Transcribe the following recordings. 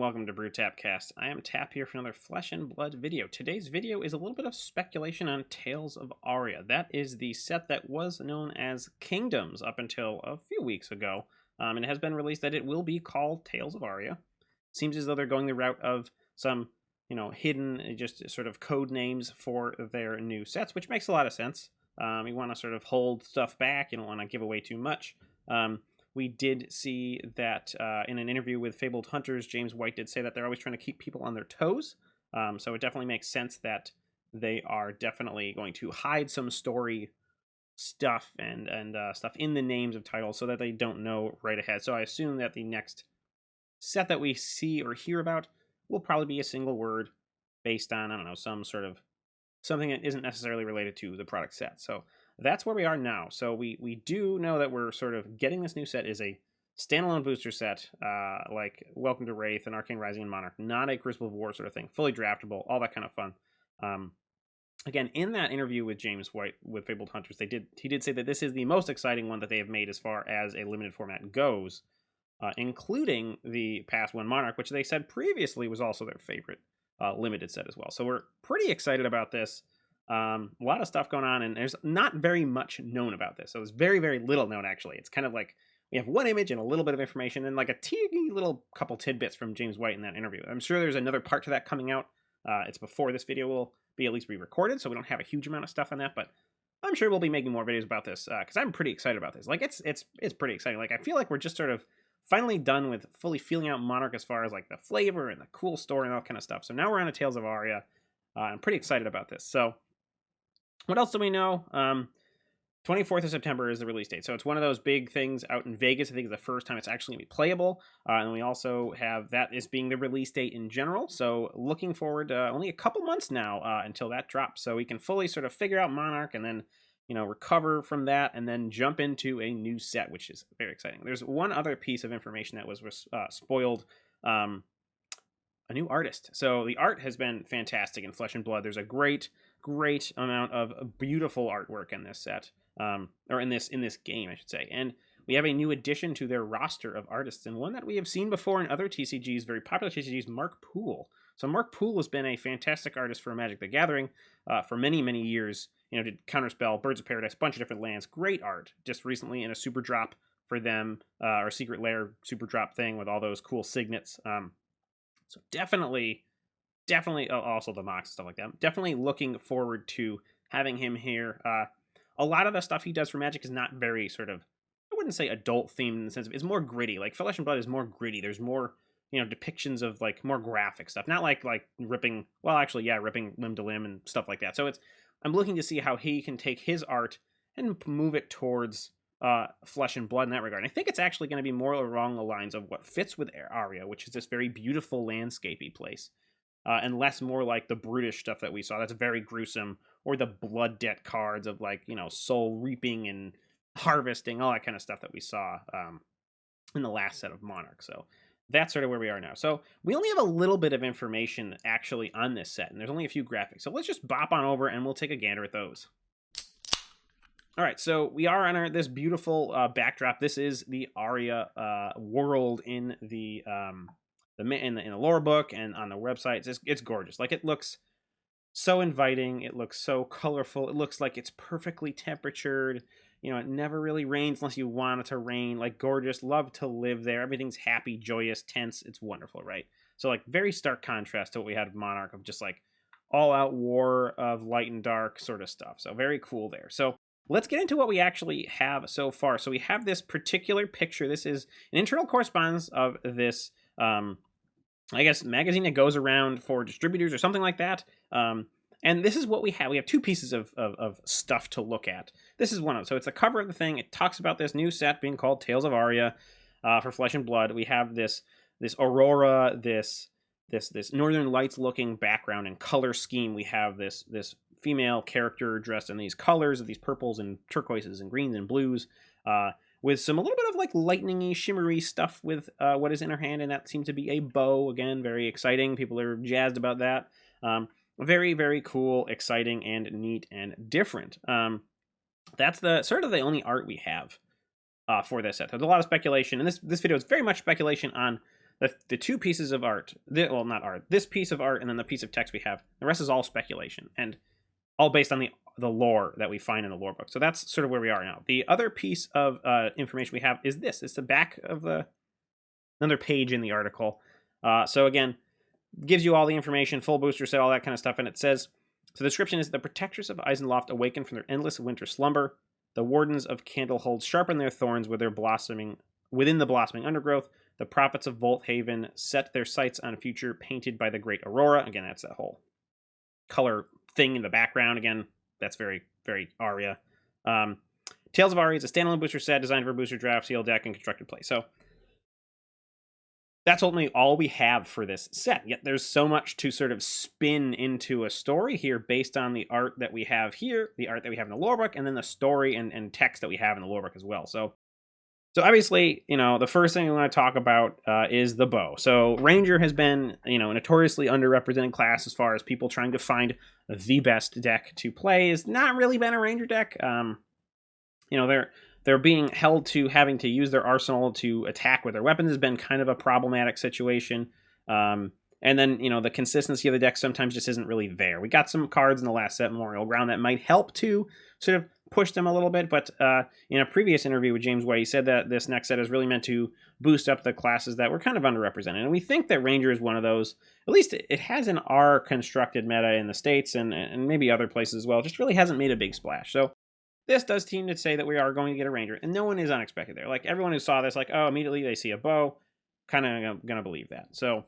welcome to Brew Tapcast. I am Tap here for another Flesh and Blood video. Today's video is a little bit of speculation on Tales of Aria. That is the set that was known as Kingdoms up until a few weeks ago, and it has been released that it will be called Tales of Aria. Seems as though they're going the route of some, hidden, just sort of code names for their new sets, which makes a lot of sense. You want to sort of hold stuff back. You don't want to give away too much. We did see that in an interview with Fabled Hunters, James White did say that they're always trying to keep people on their toes. So it definitely makes sense that they are definitely going to hide some story stuff and stuff in the names of titles so that they don't know right ahead. So I assume that the next set that we see or hear about will probably be a single word based on, I don't know, some sort of something that isn't necessarily related to the product set. So that's where we are now. So we do know that we're sort of getting this new set is a standalone booster set, like Welcome to Wraith and Arcane Rising and Monarch, not a Crucible of War sort of thing, fully draftable, all that kind of fun. Again, in that interview with James White with Fabled Hunters, he did say that this is the most exciting one that they have made as far as a limited format goes, including the past one, Monarch, which they said previously was also their favorite limited set as well. So we're pretty excited about this. A lot of stuff going on, and there's not very much known about this. So there's very, very little known, actually. It's kind of like we have one image and a little bit of information and like a teeny little couple tidbits from James White in that interview. I'm sure there's another part to that coming out. It's before this video will be at least re-recorded, so we don't have a huge amount of stuff on that, but I'm sure we'll be making more videos about this because I'm pretty excited about this. Like, it's pretty exciting. Like, I feel like we're just sort of finally done with fully feeling out Monarch as far as like the flavor and the cool story and all that kind of stuff. So now we're on to Tales of Aria. I'm pretty excited about this. So what else do we know? 24th of September is the release date. So it's one of those big things out in Vegas. I think it's the first time it's actually going to be playable. And we also have that as being the release date in general. So looking forward to only a couple months now until that drops. So we can fully sort of figure out Monarch and then, recover from that and then jump into a new set, which is very exciting. There's one other piece of information that was spoiled. A new artist. So the art has been fantastic in Flesh and Blood. There's a great amount of beautiful artwork in this set, or in this game, I should say. And we have a new addition to their roster of artists, and one that we have seen before in other TCGs, very popular TCGs, Mark Poole. So Mark Poole has been a fantastic artist for Magic the Gathering for many, many years. Did Counterspell, Birds of Paradise, a bunch of different lands. Great art. Just recently in a super drop for them, or Secret Lair super drop thing with all those cool signets. So definitely also the mocks and stuff like that. Definitely looking forward to having him here. A lot of the stuff he does for Magic is not very sort of, I wouldn't say adult themed in the sense of it's more gritty. Like Flesh and Blood is more gritty. There's more, depictions of like more graphic stuff. Not like ripping, ripping limb to limb and stuff like that. So I'm looking to see how he can take his art and move it towards Flesh and Blood in that regard. And I think it's actually going to be more along the lines of what fits with Aria, which is this very beautiful landscapey place, and less more like the brutish stuff that we saw. That's very gruesome, or the blood debt cards of like soul reaping and harvesting, all that kind of stuff that we saw in the last set of Monarch. So that's sort of where we are now. So we only have a little bit of information actually on this set, and there's only a few graphics. So let's just bop on over and we'll take a gander at those. All right, so we are on this beautiful backdrop. This is the Aria world in the lore book and on the website. It's gorgeous. Like, it looks so inviting. It looks so colorful. It looks like it's perfectly temperatured. It never really rains unless you want it to rain. Like, gorgeous. Love to live there. Everything's happy, joyous, tense. It's wonderful, right? So like very stark contrast to what we had with Monarch of just like all out war of light and dark sort of stuff. So very cool there. So let's get into what we actually have so far. So we have this particular picture. This is an internal correspondence of this, magazine that goes around for distributors or something like that. And this is what we have. We have two pieces of stuff to look at. This is one of them. So it's the cover of the thing. It talks about this new set being called Tales of Aria for Flesh and Blood. We have this aurora, this Northern Lights looking background and color scheme. We have this female character dressed in these colors of these purples and turquoises and greens and blues, with a little bit of like lightning-y, shimmery stuff with what is in her hand, and that seems to be a bow. Again, very exciting. People are jazzed about that. Very, very cool, exciting, and neat and different. That's the sort of the only art we have for this set. There's a lot of speculation, and this video is very much speculation on the two pieces of art, well, not art, this piece of art and then the piece of text we have, the rest is all speculation and all based on the lore that we find in the lore book. So that's sort of where we are now. The other piece of information we have is this. It's the back of another page in the article. So again, gives you all the information, full booster set, all that kind of stuff. And it says, so the description is, the Protectors of Eisenloft awaken from their endless winter slumber. The Wardens of Candlehold sharpen their thorns within the blossoming undergrowth. The Prophets of Volthaven set their sights on a future painted by the great Aurora. Again, that's that whole color thing in the background. Again, that's very, very Aria. Tales of Aria is a standalone booster set designed for booster draft, sealed deck, and constructed play. So that's ultimately all we have for this set. Yet there's so much to sort of spin into a story here based on the art that we have here, the art that we have in the lore book, and then the story and text that we have in the lore book as well. So obviously, the first thing we want to talk about is the bow. So Ranger has been, a notoriously underrepresented class as far as people trying to find the best deck to play. It's not really been a Ranger deck. They're being held to having to use their arsenal to attack with their weapons has been kind of a problematic situation. And then, the consistency of the deck sometimes just isn't really there. We got some cards in the last set, Memorial Ground, that might help to sort of push them a little bit. But in a previous interview with James Way, he said that this next set is really meant to boost up the classes that were kind of underrepresented. And we think that Ranger is one of those. At least it has an R constructed meta in the States and maybe other places as well. It just really hasn't made a big splash. So this does seem to say that we are going to get a Ranger, and no one is unexpected there. Like, everyone who saw this, immediately they see a bow, kind of going to believe that. So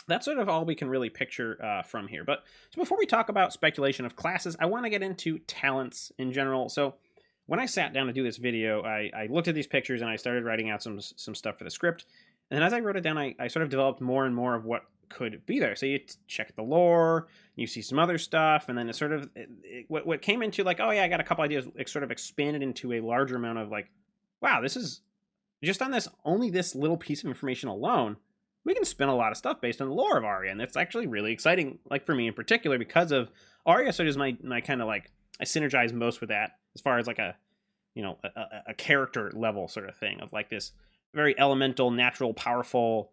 that's sort of all we can really picture from here. But so before we talk about speculation of classes, I want to get into talents in general. So when I sat down to do this video, I looked at these pictures and I started writing out some stuff for the script. And then as I wrote it down, I sort of developed more and more of what could be there. So you check the lore, you see some other stuff, and then it sort of what came into like, oh yeah, I got a couple ideas. It sort of expanded into a larger amount of like, wow, this is just on this little piece of information alone, we can spin a lot of stuff based on the lore of Aria, and it's actually really exciting. Like for me in particular, because of Aria, sort of is my kind of like I synergize most with that as far as like a character level sort of thing of like this very elemental, natural, powerful,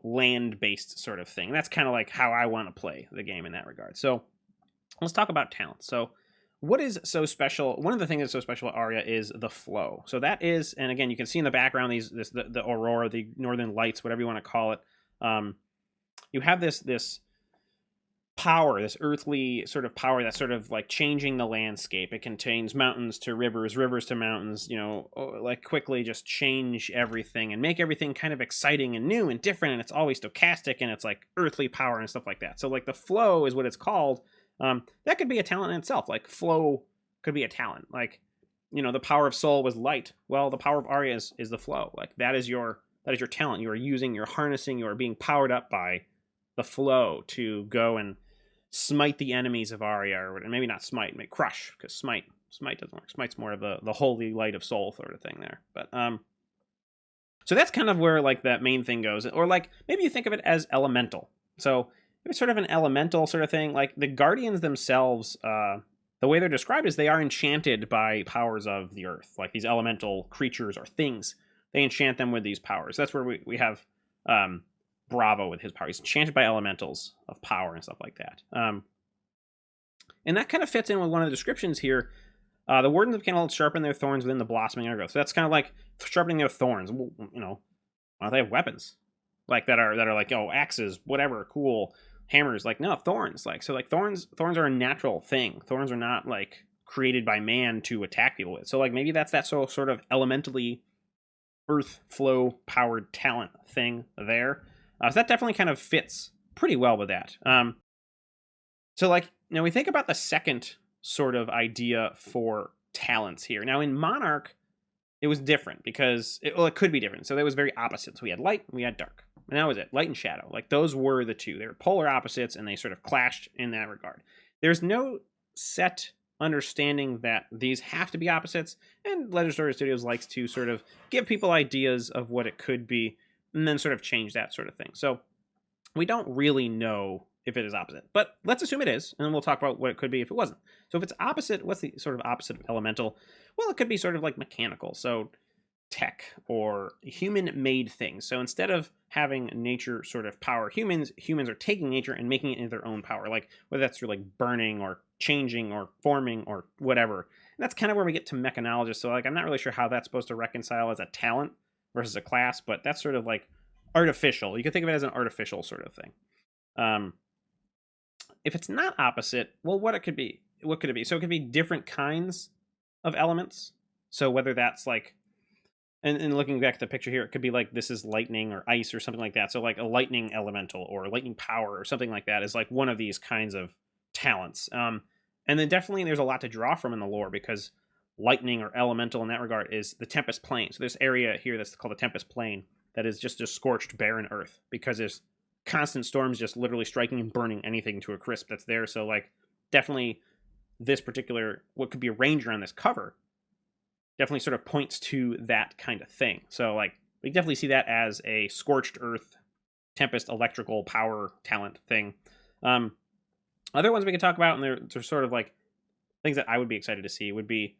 land-based sort of thing. That's kind of like how I want to play the game in that regard. So let's talk about talent. So what is so special? One of the things that's so special about Aria is the flow. So that is, and again, you can see in the background the aurora, the northern lights, whatever you want to call it. You have this power, this earthly sort of power that's sort of like changing the landscape. It contains mountains to rivers, rivers to mountains, like quickly just change everything and make everything kind of exciting and new and different. And it's always stochastic and it's like earthly power and stuff like that. So like the flow is what it's called. That could be a talent in itself. Like flow could be a talent. Like, the power of soul was light. Well, the power of Aria is the flow. Like that is your talent. You're harnessing, you're being powered up by the flow to go and smite the enemies of Aria, or maybe not smite, maybe crush, because smite doesn't work. Smite's more of the holy light of soul sort of thing there. But so that's kind of where like that main thing goes. Or like maybe you think of it as elemental. So it's sort of an elemental sort of thing. Like the guardians themselves, the way they're described is they are enchanted by powers of the earth. Like these elemental creatures or things, they enchant them with these powers. That's where we have Bravo with his power. He's enchanted by elementals of power and stuff like that. And that kind of fits in with one of the descriptions here. The Wardens of Candlehold sharpen their thorns within the blossoming undergrowth. So that's kind of like sharpening their thorns. Well, why don't they have weapons like that are like, axes, whatever, cool, hammers. Like no, thorns. Like so, like thorns are a natural thing. Thorns are not like created by man to attack people with. So like maybe that's that sort of elementally earth flow powered talent thing there. So that definitely kind of fits pretty well with that. So like, now we think about the second sort of idea for talents here. Now in Monarch, it was different because, it could be different. So that was very opposite. So we had light and we had dark. And that was it, light and shadow. Like those were the two. They were polar opposites and they sort of clashed in that regard. There's no set understanding that these have to be opposites. And Legendary Studios likes to sort of give people ideas of what it could be and then sort of change that sort of thing. So we don't really know if it is opposite, but let's assume it is, and then we'll talk about what it could be if it wasn't. So if it's opposite, what's the sort of opposite of elemental? Well, it could be sort of like mechanical. So tech or human-made things. So instead of having nature sort of power humans are taking nature and making it into their own power, like whether that's through like burning or changing or forming or whatever. And that's kind of where we get to mechanologists. So like I'm not really sure how that's supposed to reconcile as a talent versus a class, but that's sort of like artificial. You can think of it as an artificial sort of thing. If it's not opposite, well, what could it be? So it could be different kinds of elements. So whether that's like, and looking back at the picture here, it could be like this is lightning or ice or something like that. So like a lightning elemental or lightning power or something like that is like one of these kinds of talents. And then definitely there's a lot to draw from in the lore, because lightning or elemental in that regard is the Tempest Plane. So this area here that's called the Tempest Plane, that is just a scorched, barren earth, because there's constant storms just literally striking and burning anything to a crisp that's there. So like definitely this particular, what could be a ranger on this cover, definitely sort of points to that kind of thing. So like we definitely see that as a scorched earth, Tempest electrical power talent thing. Other ones we can talk about, and they're sort of like things that I would be excited to see, would be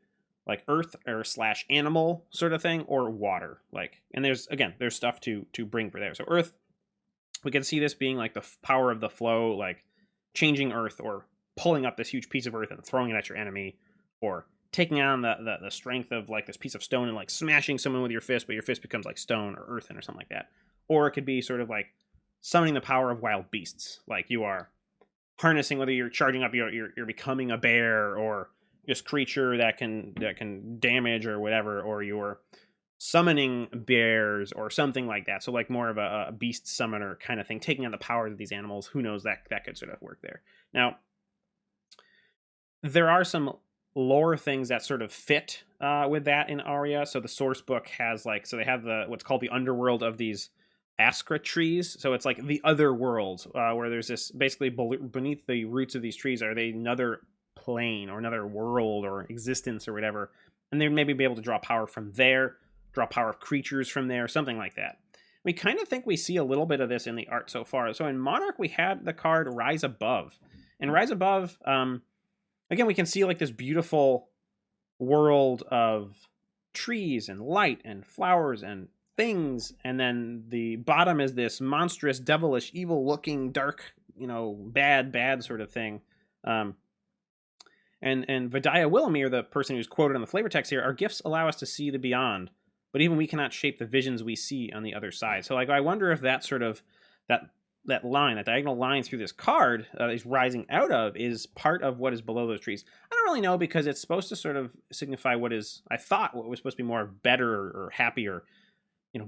like earth or slash animal sort of thing, or water. Like, and there's stuff to bring for there. So earth, we can see this being like the power of the flow, like changing earth or pulling up this huge piece of earth and throwing it at your enemy, or taking on the strength of like this piece of stone and like smashing someone with your fist, but your fist becomes like stone or earthen or something like that. Or it could be sort of like summoning the power of wild beasts, like you are harnessing, whether you're charging up, you're becoming a bear or just creature that can damage or whatever, or you're summoning bears or something like that. So like more of a beast summoner kind of thing, taking on the powers of these animals. Who knows, that could sort of work there. Now, there are some lore things that sort of fit with that in Aria. So the source book has like, so they have what's called the underworld of these Askra trees. So it's like the other worlds, where there's this basically beneath the roots of these trees are they another plane or another world or existence or whatever, and they maybe be able to draw power from there, draw power of creatures from there, something like that. We kind of think we see a little bit of this in the art so far. So in Monarch, we had the card Rise Above, and Rise Above, again, we can see like this beautiful world of trees and light and flowers and things, and then the bottom is this monstrous, devilish, evil-looking, dark, bad sort of thing. And Vidya Willamir, the person who's quoted on the flavor text here, our gifts allow us to see the beyond, but even we cannot shape the visions we see on the other side. So like I wonder if that sort of that line, that diagonal line through this card is rising out of, is part of what is below those trees. I don't really know, because it's supposed to sort of signify what was supposed to be more better or happy or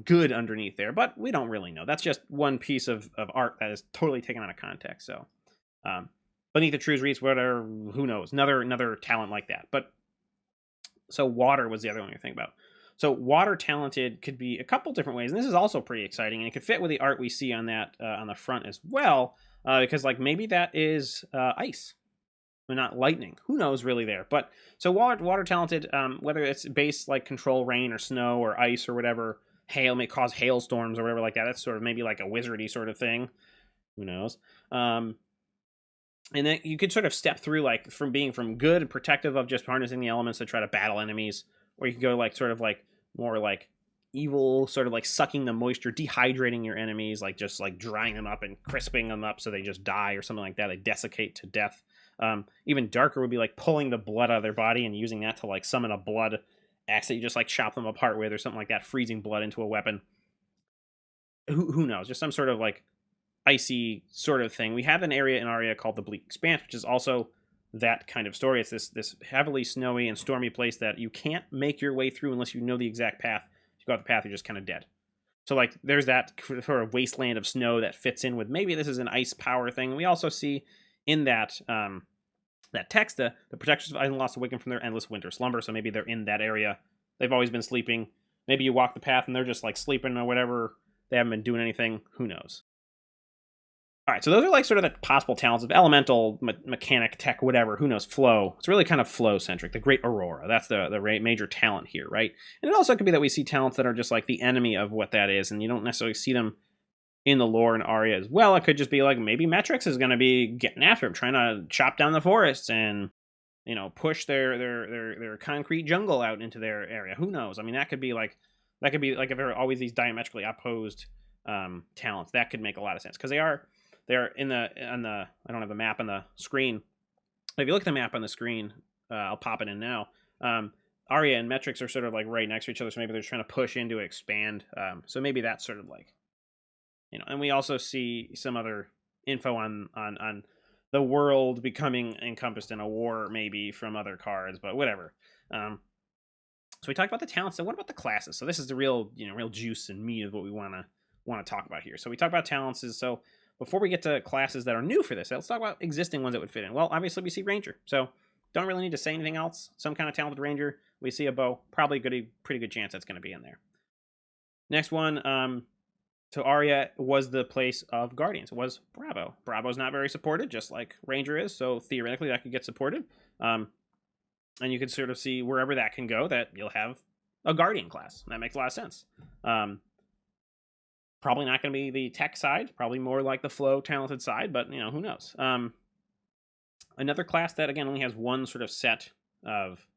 good underneath there, but we don't really know. That's just one piece of art that is totally taken out of context. So beneath the trees reads whatever, who knows, another talent like that. But so water was the other one you're thinking about. So water talented could be a couple different ways, and this is also pretty exciting, and it could fit with the art we see on that on the front as well, because like maybe that is ice, but not lightning. Who knows really there? But so water talented, whether it's base like control rain or snow or ice or whatever, hail may cause hailstorms or whatever like that. That's sort of maybe like a wizardy sort of thing. Who knows? And then you could sort of step through like from being from good and protective of just harnessing the elements to try to battle enemies, or you could go like sort of like more like evil, sort of like sucking the moisture, dehydrating your enemies, like just like drying them up and crisping them up so they just die or something like that. They desiccate to death. Even darker would be like pulling the blood out of their body and using that to like summon a blood axe that you just like chop them apart with or something like that, freezing blood into a weapon. Who knows? Just some sort of like icy sort of thing. We have an area in Aria called the Bleak Expanse, which is also that kind of story. It's this heavily snowy and stormy place that you can't make your way through unless you know the exact path. If you go out the path, you're just kind of dead. So like there's that sort of wasteland of snow that fits in with maybe this is an ice power thing. We also see in that that text the Protectors of Eisenloft awaken from their endless winter slumber. So maybe they're in that area. They've always been sleeping. Maybe you walk the path and they're just like sleeping or whatever. They haven't been doing anything. Who knows? All right, so those are like sort of the possible talents of elemental, mechanic, tech, whatever. Who knows? Flow. It's really kind of flow-centric. The Great Aurora. That's the major talent here, right? And it also could be that we see talents that are just like the enemy of what that is, and you don't necessarily see them in the lore and Aria as well. It could just be like maybe Metrix is going to be getting after him, trying to chop down the forests and push their concrete jungle out into their area. Who knows? I mean, that could be like That could be like if there are always these diametrically opposed talents. That could make a lot of sense because they're in the on the I don't have the map on the screen. If you look at the map on the screen, I'll pop it in now. Aria and Metrics are sort of like right next to each other, so maybe they're trying to push into expand. So maybe that's sort of like, and we also see some other info on the world becoming encompassed in a war, maybe from other cards, but whatever. So we talked about the talents. So what about the classes? So this is the real juice and meat of what we want to talk about here. So we talk about talents. So before we get to classes that are new for this, let's talk about existing ones that would fit in. Well, obviously we see Ranger, so don't really need to say anything else. Some kind of talented Ranger. We see a bow, probably pretty good chance that's going to be in there. Next one, to Aria was the place of Guardians. It was Bravo. Bravo's not very supported, just like Ranger is, so theoretically that could get supported. And you can sort of see wherever that can go, that you'll have a Guardian class. That makes a lot of sense. Probably not going to be the tech side, probably more like the flow talented side, but who knows. Another class that, again, only has one sort of set of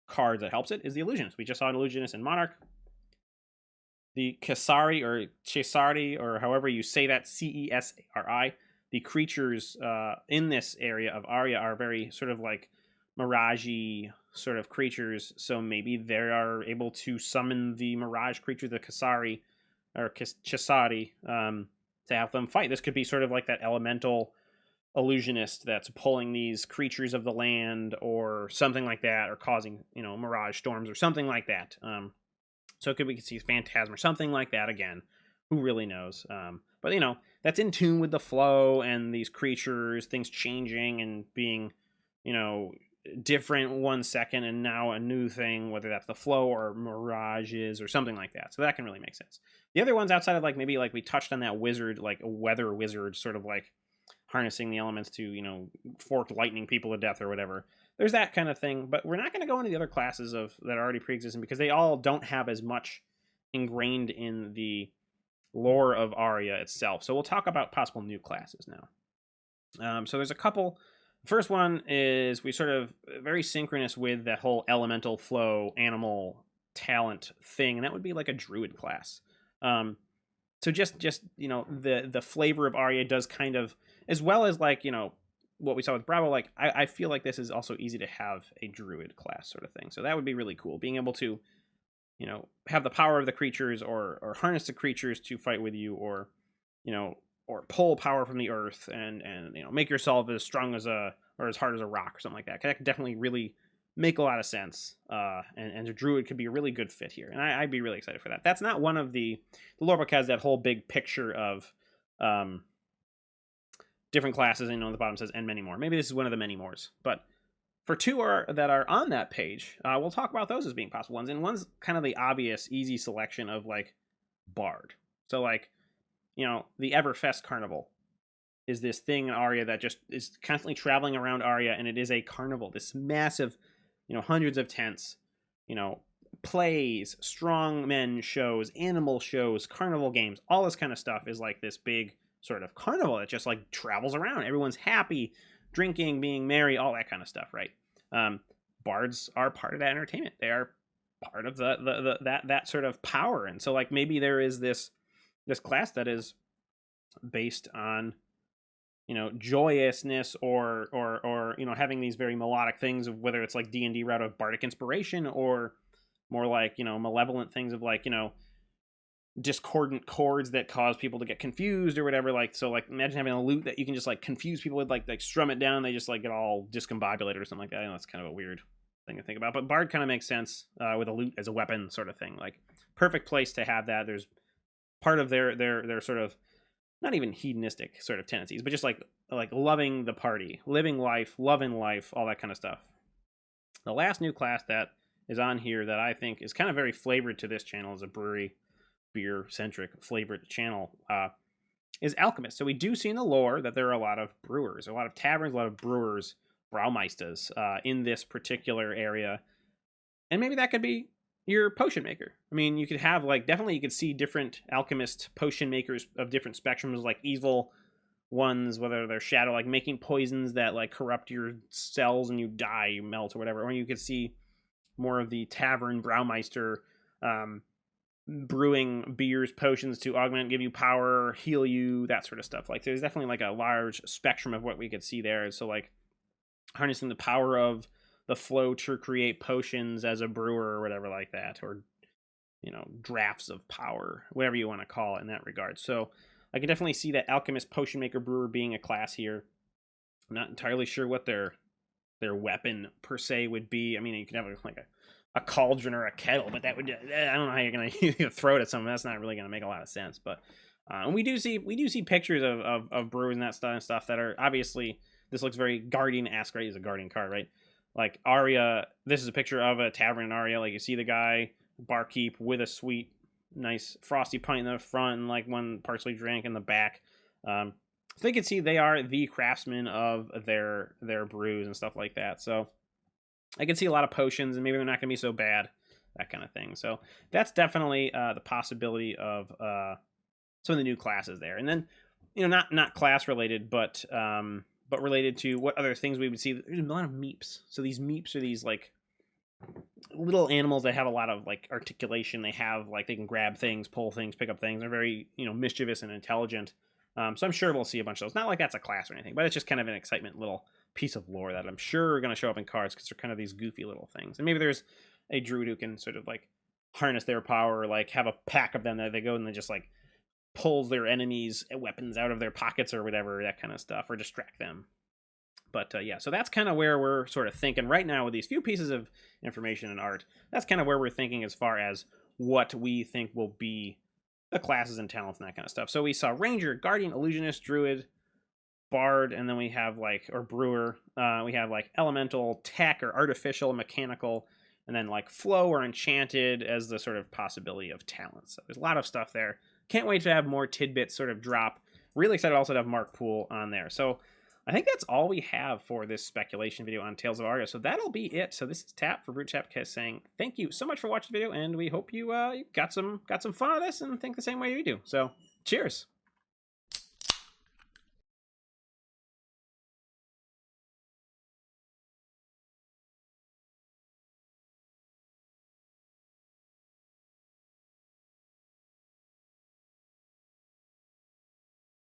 cards that helps it is the Illusionist. We just saw an Illusionist in Monarch. The Cesari or Cesari, or however you say that, Cesari, the creatures in this area of Aria are very sort of like mirage-y sort of creatures, so maybe they are able to summon the mirage creature, the Cesari, or Cesari, to have them fight. This could be sort of like that elemental illusionist that's pulling these creatures of the land or something like that, or causing mirage storms or something like that. So we could see Phantasm or something like that again. Who really knows? But that's in tune with the flow and these creatures, things changing and being different 1 second and now a new thing, whether that's the flow or mirages or something like that. So that can really make sense. The other ones outside of like maybe like we touched on that wizard, like a weather wizard, sort of like harnessing the elements to forked lightning people to death or whatever. There's that kind of thing, but we're not going to go into the other classes that are already pre-existing because they all don't have as much ingrained in the lore of Aria itself. So we'll talk about possible new classes now. So there's a couple. First one is we sort of very synchronous with that whole elemental flow animal talent thing, and that would be like a druid class. So just the flavor of Aria does kind of, as well as like what we saw with Bravo, like I feel like this is also easy to have a druid class sort of thing. So that would be really cool, being able to have the power of the creatures or harness the creatures to fight with you, or or pull power from the earth and make yourself as strong as or as hard as a rock or something like that. That could definitely really make a lot of sense. And a druid could be a really good fit here, and I'd be really excited for that. That's not one of the lore book has that whole big picture of different classes, and on the bottom says and many more. Maybe this is one of the many mores, but for two that are on that page, we'll talk about those as being possible ones. And one's kind of the obvious easy selection of like Bard. So like the Everfest Carnival is this thing in Aria that just is constantly traveling around Aria, and it is a carnival, this massive hundreds of tents, plays, strong men shows, animal shows, carnival games, all this kind of stuff is like this big sort of carnival that just like travels around. Everyone's happy, drinking, being merry, all that kind of stuff, right? Bards are part of that entertainment. They are part of that sort of power. And so like maybe there is this class that is based on joyousness or having these very melodic things, of whether it's like D&D route of bardic inspiration, or more like malevolent things of like discordant chords that cause people to get confused or whatever. Like, so like imagine having a lute that you can just like confuse people with, like strum it down, they just like get all discombobulated or something like that. That's kind of a weird thing to think about, but Bard kind of makes sense with a lute as a weapon sort of thing. Like perfect place to have that. There's part of their sort of not even hedonistic sort of tendencies, but just like loving the party, living life, loving life, all that kind of stuff. The last new class that is on here that I think is kind of very flavored to this channel, is a brewery beer centric flavored channel, is Alchemist. So we do see in the lore that there are a lot of brewers, a lot of taverns, a lot of brewers, braumeisters in this particular area, and maybe that could be your potion maker. I mean, you could have like, definitely you could see different alchemist potion makers of different spectrums, like evil ones, whether they're shadow, like making poisons that like corrupt your cells and you die, you melt or whatever. Or you could see more of the tavern braumeister, brewing beers, potions to augment, give you power, heal you, that sort of stuff. Like there's definitely like a large spectrum of what we could see there. So like harnessing the power of the flow to create potions as a brewer or whatever like that, or drafts of power, whatever you want to call it in that regard. So I can definitely see that alchemist, potion maker, brewer being a class here. I'm not entirely sure what their weapon per se would be. I mean, you could have a cauldron or a kettle, but that would, I don't know how you're gonna throw it at something. That's not really gonna make a lot of sense. But and we do see pictures of brewers and that stuff that are obviously, this looks very Guardian-esque, right? He's a Guardian card, right? Like Aria, this is a picture of a tavern in Aria. Like you see the guy barkeep with a sweet, nice frosty pint in the front and like one partially drank in the back. So you can see they are the craftsmen of their brews and stuff like that. So I can see a lot of potions, and maybe they're not going to be so bad, that kind of thing. So that's definitely the possibility of some of the new classes there. And then, not class related, but related to what other things we would see. There's a lot of meeps. So these meeps are these like little animals that have a lot of like articulation. They have like, they can grab things, pull things, pick up things. They're very, mischievous and intelligent. So I'm sure we'll see a bunch of those. Not like that's a class or anything, but it's just kind of an excitement little piece of lore that I'm sure are going to show up in cards because they're kind of these goofy little things. And maybe there's a druid who can sort of like harness their power, or like have a pack of them that they go and they just like pulls their enemies' weapons out of their pockets or whatever, that kind of stuff, or distract them. But yeah, so that's kind of where we're sort of thinking right now with these few pieces of information and art. That's kind of where we're thinking as far as what we think will be the classes and talents and that kind of stuff. So we saw Ranger, Guardian, Illusionist, Druid, Bard, and then we have like, or Brewer, we have like Elemental, Tech, or Artificial, Mechanical, and then like Flow or Enchanted as the sort of possibility of talents. So there's a lot of stuff there. Can't wait to have more tidbits sort of drop. Really excited also to have Mark Poole on there. So I think that's all we have for this speculation video on Tales of Aria. So that'll be it. So this is Tap for Brute Tapcast saying thank you so much for watching the video, and we hope you got some fun out of this and think the same way we do. So cheers.